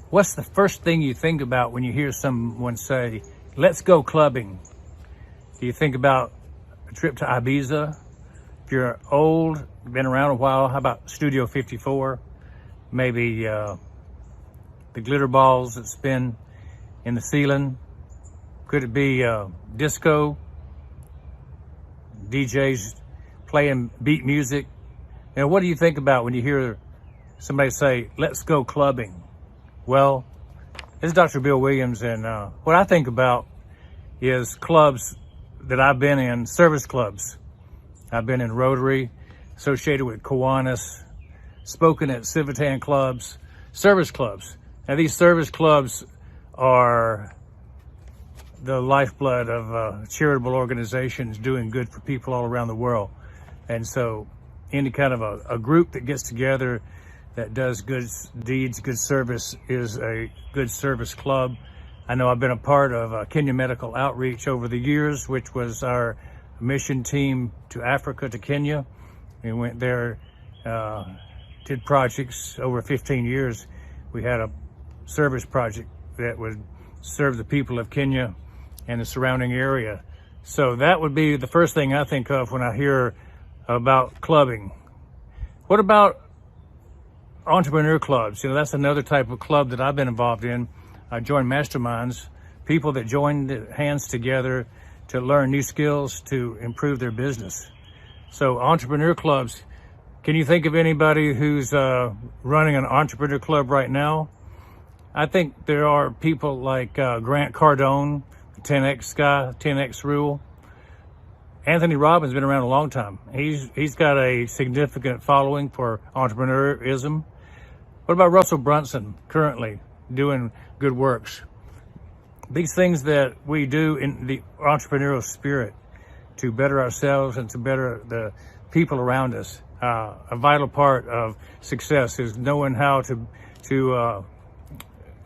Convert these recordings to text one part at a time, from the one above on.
What's the first thing you think about when you hear someone say, let's go clubbing? Do you think about a trip to Ibiza? If you're old, been around a while, how about Studio 54? Maybe the glitter balls that spin in the ceiling? Could it be disco? DJs playing beat music? You know, what do you think about when you hear somebody say, let's go clubbing? Well, this is Dr. Bill Williams, and what I think about is clubs that I've been in, service clubs. I've been in Rotary, associated with Kiwanis, spoken at Civitan clubs, service clubs. Now, these service clubs are the lifeblood of charitable organizations doing good for people all around the world. And so any kind of a group that gets together that does good deeds, good service, is a good service club. I know I've been a part of Kenya Medical Outreach over the years, which was our mission team to Africa, to Kenya. We went there, did projects over 15 years. We had a service project that would serve the people of Kenya and the surrounding area. So that would be the first thing I think of when I hear about clubbing. What about entrepreneur clubs? You know, that's another type of club that I've been involved in. I joined masterminds, people that joined hands together to learn new skills to improve their business. So entrepreneur clubs, can you think of anybody who's running an entrepreneur club right now? I think there are people like Grant Cardone, the 10X guy, 10X rule. Anthony Robbins has been around a long time. He's got a significant following for entrepreneurism. What about Russell Brunson, currently doing good works? These things that we do in the entrepreneurial spirit to better ourselves and to better the people around us. A vital part of success is knowing how to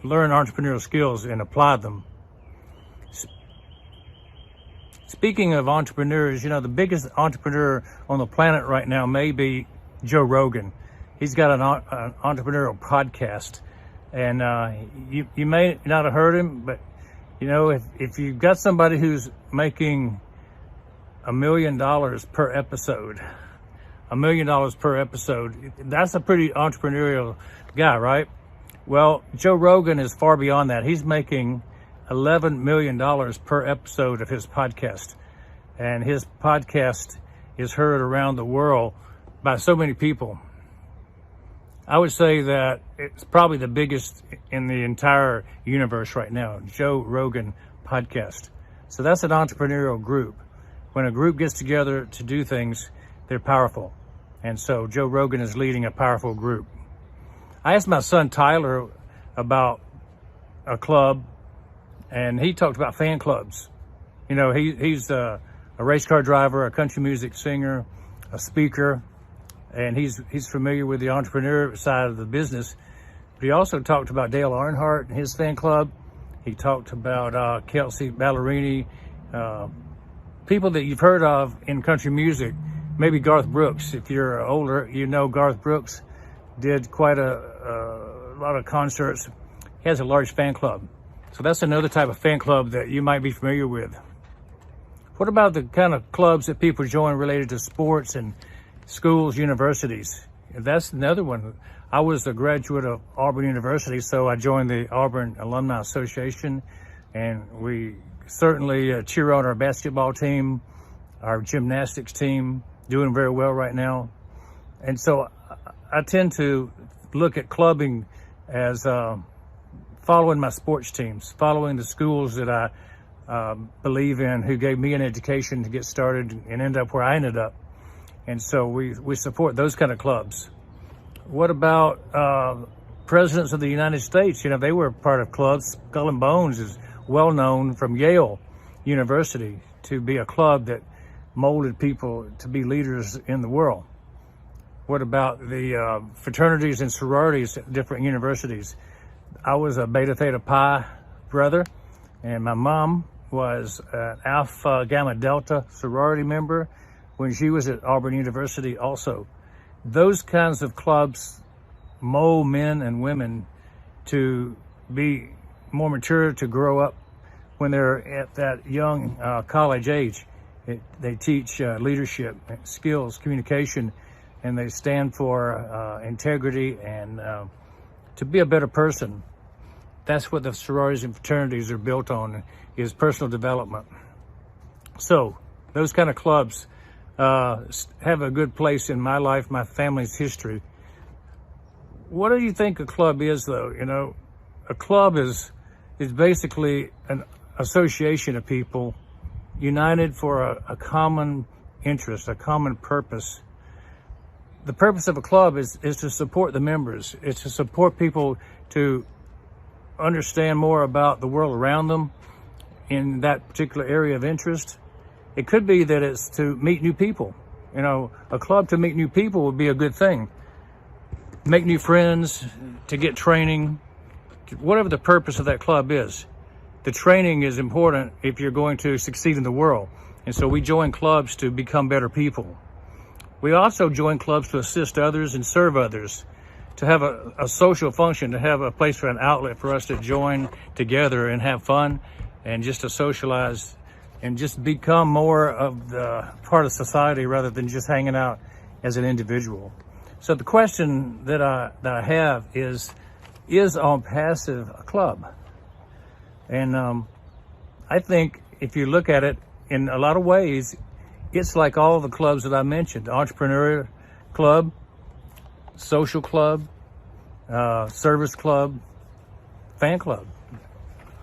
learn entrepreneurial skills and apply them. Speaking of entrepreneurs, you know, the biggest entrepreneur on the planet right now may be Joe Rogan. He's got an entrepreneurial podcast, and you may not have heard him, but you know, if you've got somebody who's making $1 million per episode, $1 million per episode, that's a pretty entrepreneurial guy, right? Well, Joe Rogan is far beyond that. He's making $11 million per episode of his podcast. And his podcast is heard around the world by so many people. I would say that it's probably the biggest in the entire universe right now, Joe Rogan podcast. So that's an entrepreneurial group. When a group gets together to do things, they're powerful. And so Joe Rogan is leading a powerful group. I asked my son Tyler about a club, and he talked about fan clubs. You know, he's a race car driver, a country music singer, a speaker, and he's familiar with the entrepreneur side of the business. But he also talked about Dale Earnhardt and his fan club. He talked about Kelsey Ballerini, people that you've heard of in country music. Maybe Garth Brooks. If you're older, you know Garth Brooks did quite a lot of concerts. He has a large fan club. So that's another type of fan club that you might be familiar with. What about the kind of clubs that people join related to sports and schools, universities? That's another one. I was a graduate of Auburn University, so I joined the Auburn Alumni Association, and we certainly cheer on our basketball team, our gymnastics team, doing very well right now. And so I tend to look at clubbing as following my sports teams, following the schools that I believe in, who gave me an education to get started and end up where I ended up. And so we support those kind of clubs. What about presidents of the United States? You know, they were part of clubs. Skull and Bones is well known from Yale University to be a club that molded people to be leaders in the world. What about the fraternities and sororities at different universities? I was a Beta Theta Pi brother, and my mom was an Alpha Gamma Delta sorority member when she was at Auburn University also. Those kinds of clubs mold men and women to be more mature, to grow up when they're at that young college age. They teach leadership skills, communication, and they stand for integrity and to be a better person. That's what the sororities and fraternities are built on, is personal development. So those kind of clubs have a good place in my life, my family's history. What do you think a club is, though? You know, a club is basically an association of people united for a common interest, a common purpose. The purpose of a club is to support the members. It's to support people to understand more about the world around them in that particular area of interest. It could be that it's to meet new people. You know, a club to meet new people would be a good thing. Make new friends, to get training, whatever the purpose of that club is. The training is important if you're going to succeed in the world. And so we join clubs to become better people. We also join clubs to assist others and serve others, to have a social function, to have a place for an outlet for us to join together and have fun and just to socialize and just become more of the part of society rather than just hanging out as an individual. So the question that I have is On Passive a club? And I think if you look at it in a lot of ways, it's like all the clubs that I mentioned: entrepreneur club, social club, service club, fan club.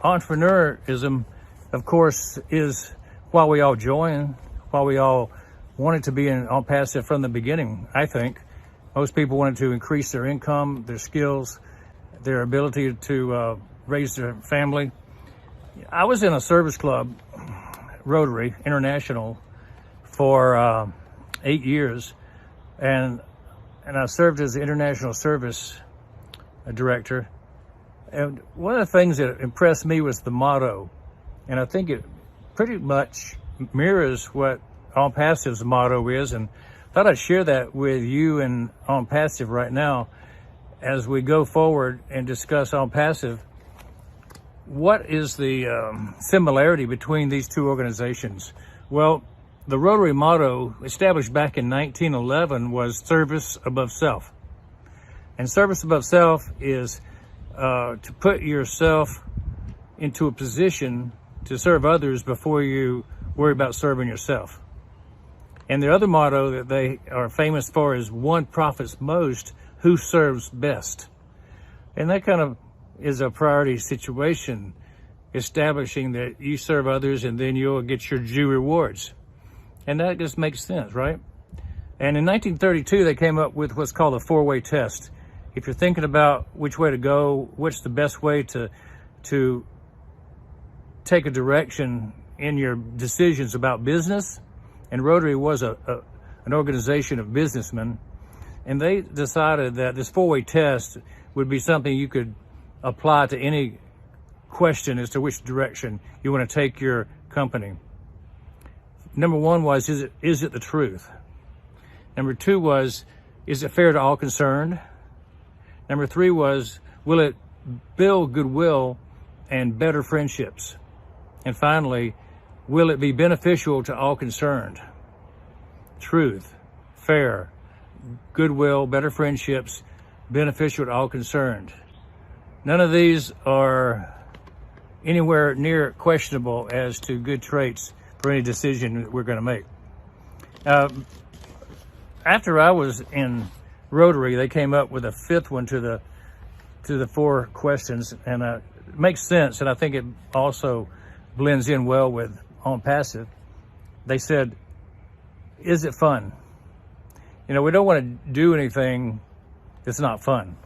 Entrepreneurism, of course, is why we all join, why we all wanted to be on Passive from the beginning. I think most people wanted to increase their income, their skills, their ability to raise their family. I was in a service club, Rotary International, for 8 years, and I served as the International Service Director. And one of the things that impressed me was the motto, and I think it pretty much mirrors what On Passive's motto is, and I thought I'd share that with you and On Passive right now as we go forward and discuss On Passive. What is the similarity between these two organizations? Well, the Rotary motto, established back in 1911, was service above self. And service above self is to put yourself into a position to serve others before you worry about serving yourself. And the other motto that they are famous for is one profits most, who serves best. And that kind of is a priority situation, establishing that you serve others and then you'll get your due rewards. And that just makes sense, right? And in 1932, they came up with what's called a four-way test. If you're thinking about which way to go, what's the best way to take a direction in your decisions about business, and Rotary was an organization of businessmen, and they decided that this four-way test would be something you could apply to any question as to which direction you want to take your company. Number one was, is it the truth? Number two was, is it fair to all concerned? Number three was, will it build goodwill and better friendships? And finally, will it be beneficial to all concerned? Truth, fair, goodwill, better friendships, beneficial to all concerned. None of these are anywhere near questionable as to good traits for any decision that we're going to make. After I was in Rotary, they came up with a fifth one to the four questions, and it makes sense, and I think it also blends in well with On Passive. They said, is it fun? You know, we don't want to do anything that's not fun.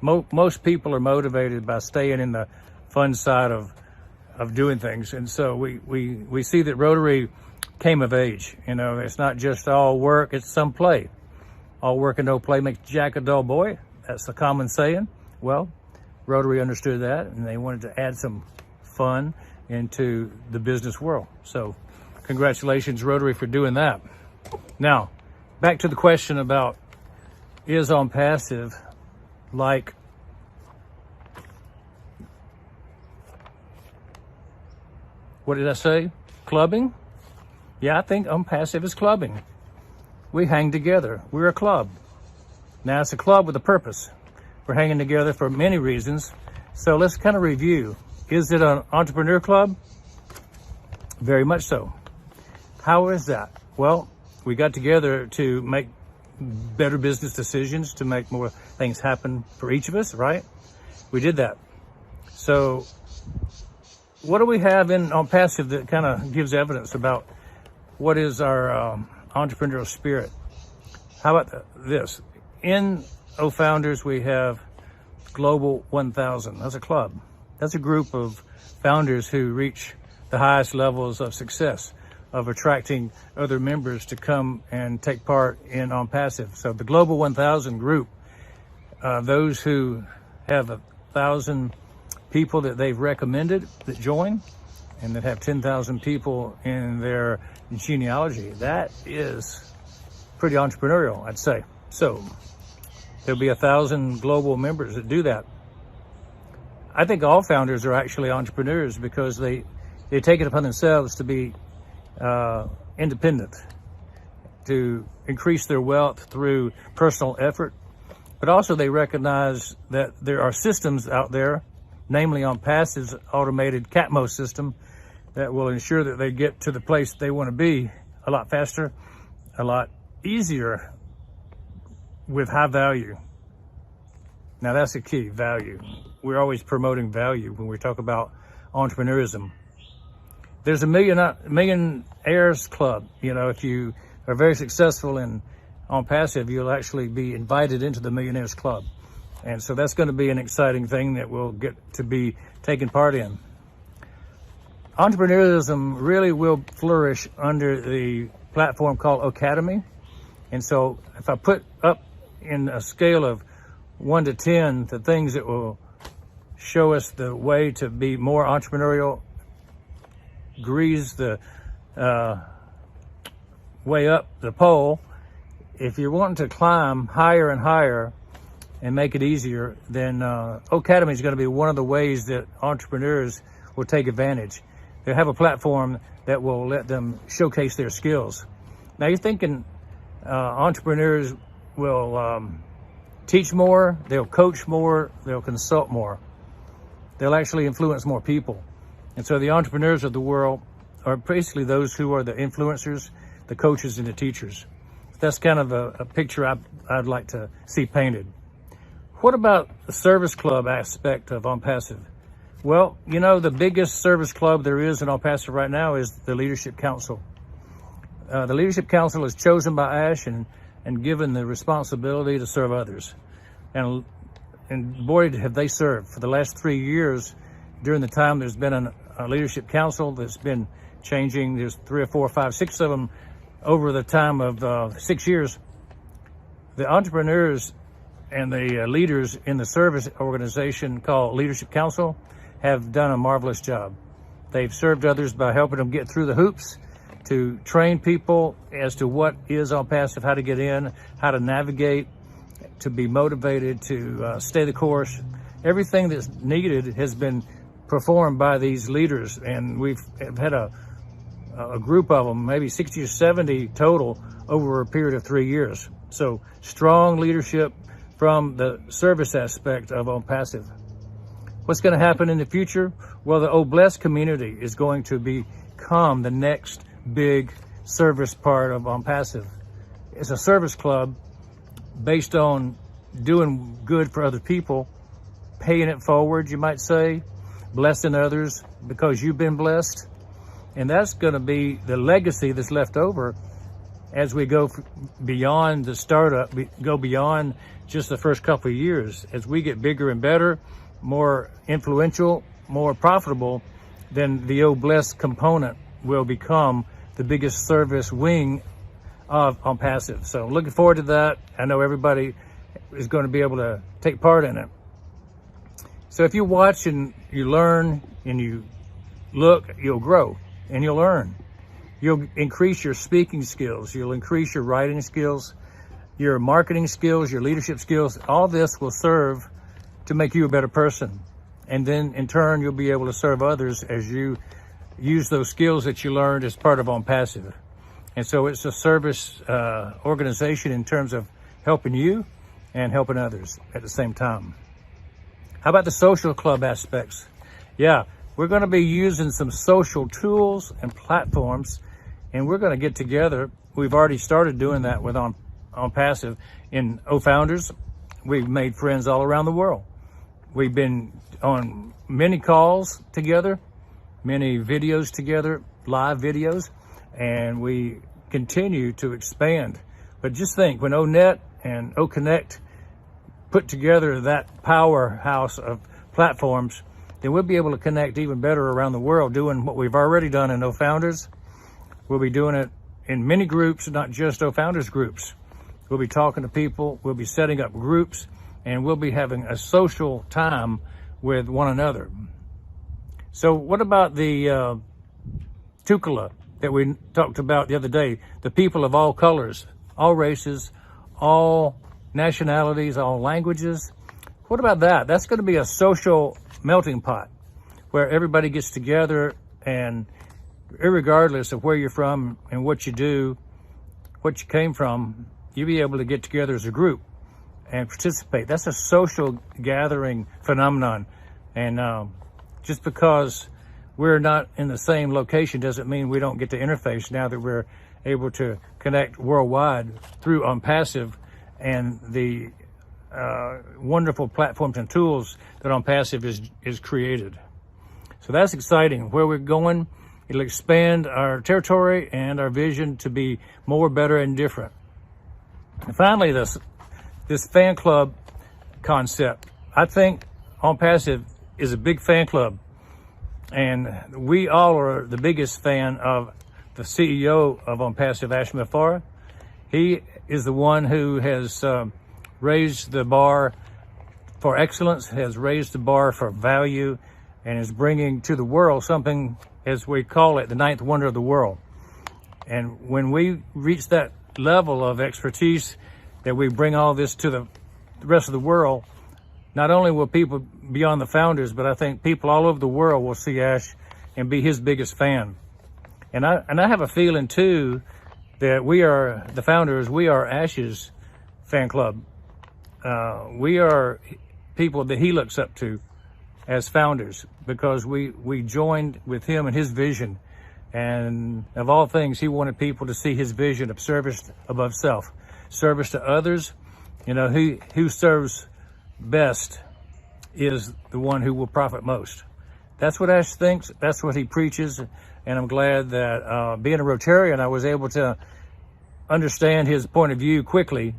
Most people are motivated by staying in the fun side of doing things, and so we see that Rotary came of age. You know, it's not just all work, it's some play. All work and no play makes Jack a dull boy. That's the common saying. Well, Rotary understood that, and they wanted to add some fun into the business world. So congratulations, Rotary, for doing that. Now, back to the question about, is On Passive like What did I say? Clubbing? Yeah, I think OnPassive is clubbing. We hang together. We're a club. Now, it's a club with a purpose. We're hanging together for many reasons. So let's kind of review. Is it an entrepreneur club? Very much so. How is that? Well, we got together to make better business decisions, to make more things happen for each of us, right? We did that. So what do we have in OnPassive that kind of gives evidence about what is our entrepreneurial spirit? How about this? In OFounders, we have Global 1000. That's a club. That's a group of founders who reach the highest levels of success, of attracting other members to come and take part in OnPassive. So the Global 1000 group, those who have 1,000 people that they've recommended that join, and that have 10,000 people in their genealogy, that is pretty entrepreneurial, I'd say. So there'll be 1,000 global members that do that. I think all founders are actually entrepreneurs because they take it upon themselves to be independent, to increase their wealth through personal effort, but also they recognize that there are systems out there, namely OnPassive's automated CATMO system, that will ensure that they get to the place they want to be a lot faster, a lot easier, with high value. Now that's the key, value. We're always promoting value when we talk about entrepreneurism. There's a millionaires club. You know, if you are very successful in OnPassive, you'll actually be invited into the millionaires club. And so that's going to be an exciting thing that we'll get to be taking part in. Entrepreneurism really will flourish under the platform called Academy. And so if I put up in a scale of 1 to 10, the things that will show us the way to be more entrepreneurial, grease the way up the pole. If you're wanting to climb higher and higher and make it easier, then Academy is going to be one of the ways that entrepreneurs will take advantage. They'll have a platform that will let them showcase their skills. Now you're thinking entrepreneurs will teach more, they'll coach more, they'll consult more. They'll actually influence more people. And so the entrepreneurs of the world are basically those who are the influencers, the coaches, and the teachers. That's kind of a picture I'd like to see painted. What about the service club aspect of OnPassive? Well, you know, the biggest service club there is in OnPassive right now is the Leadership Council. The Leadership Council is chosen by Ash and given the responsibility to serve others. And boy, have they served. For the last 3 years, during the time there's been a Leadership Council that's been changing. There's 3 or 4 or 5, 6 of them over the time of 6 years. The entrepreneurs and the leaders in the service organization called Leadership Council have done a marvelous job. They've served others by helping them get through the hoops, to train people as to what is OnPassive, how to get in, how to navigate, to be motivated, to stay the course. Everything that's needed has been performed by these leaders, and we've had a group of them, maybe 60 or 70 total, over a period of 3 years. So strong leadership from the service aspect of OnPassive. What's going to happen in the future? Well, the OBless community is going to become the next big service part of OnPassive. It's a service club based on doing good for other people, paying it forward, you might say, blessing others because you've been blessed. And that's going to be the legacy that's left over as we go beyond the startup, we go beyond just the first couple of years. As we get bigger and better, more influential, more profitable, then the OBless component will become the biggest service wing of OnPassive. So looking forward to that. I know everybody is going to be able to take part in it. So if you watch and you learn and you look, you'll grow and you'll learn. You'll increase your speaking skills. You'll increase your writing skills, your marketing skills, your leadership skills. All this will serve to make you a better person. And then in turn, you'll be able to serve others as you use those skills that you learned as part of OnPassive. And so it's a service organization in terms of helping you and helping others at the same time. How about the social club aspects? Yeah, we're going to be using some social tools and platforms, and we're going to get together. We've already started doing that with OnPassive in OFounders. We've made friends all around the world. We've been on many calls together, many videos together, live videos, and we continue to expand. But just think, when ONet and OConnect put together that powerhouse of platforms, then we'll be able to connect even better around the world, doing what we've already done in OFounders. We'll be doing it in many groups, not just OFounders groups. We'll be talking to people, we'll be setting up groups, and we'll be having a social time with one another. So what about the Tukula that we talked about the other day? The people of all colors, all races, all nationalities, all languages. What about that? That's going to be a social melting pot where everybody gets together, and irregardless of where you're from and what you do, what you came from, you'll be able to get together as a group and participate. That's a social gathering phenomenon. And just because we're not in the same location doesn't mean we don't get to interface now that we're able to connect worldwide through OnPassive and the wonderful platforms and tools that OnPassive is created. So that's exciting. Where we're going, it'll expand our territory and our vision to be more, better, and different. And finally, this fan club concept. I think OnPassive is a big fan club, and we all are the biggest fan of the CEO of OnPassive, Ashmi Farah. He is the one who has raised the bar for excellence, has raised the bar for value, and is bringing to the world something, as we call it, the ninth wonder of the world. And when we reach that level of expertise, that we bring all this to the rest of the world, not only will people beyond the founders, but I think people all over the world will see Ash and be his biggest fan. And I have a feeling too that we are the founders, we are Ash's fan club. We are people that he looks up to as founders, because we joined with him and his vision. And of all things, he wanted people to see his vision of service above self, service to others. You know, who serves best is the one who will profit most. That's what Ash thinks. That's what he preaches. And I'm glad that being a Rotarian, I was able to understand his point of view quickly.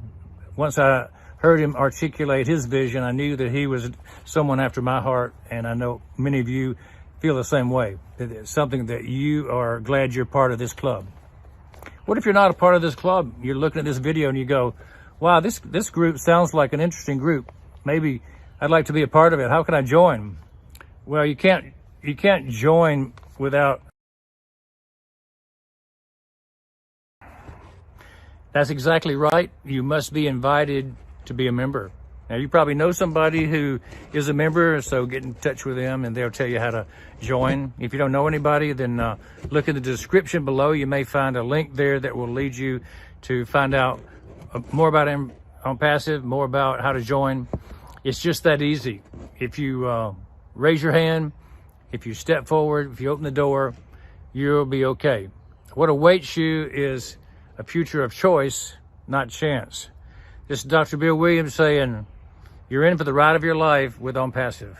Once I heard him articulate his vision, I knew that he was someone after my heart, and I know many of you feel the same way. It's something that you are glad you're part of this club. What if you're not a part of this club? You're looking at this video and you go, wow, this group sounds like an interesting group. Maybe I'd like to be a part of it. How can I join? Well, you can't join without. That's exactly right. You must be invited to be a member. Now, you probably know somebody who is a member, so get in touch with them and they'll tell you how to join. If you don't know anybody, then look in the description below. You may find a link there that will lead you to find out more about OnPassive, more about how to join. It's just that easy. If you raise your hand, if you step forward, if you open the door, you'll be okay. What awaits you is a future of choice, not chance. This is Dr. Bill Williams saying, you're in for the ride of your life with OnPassive.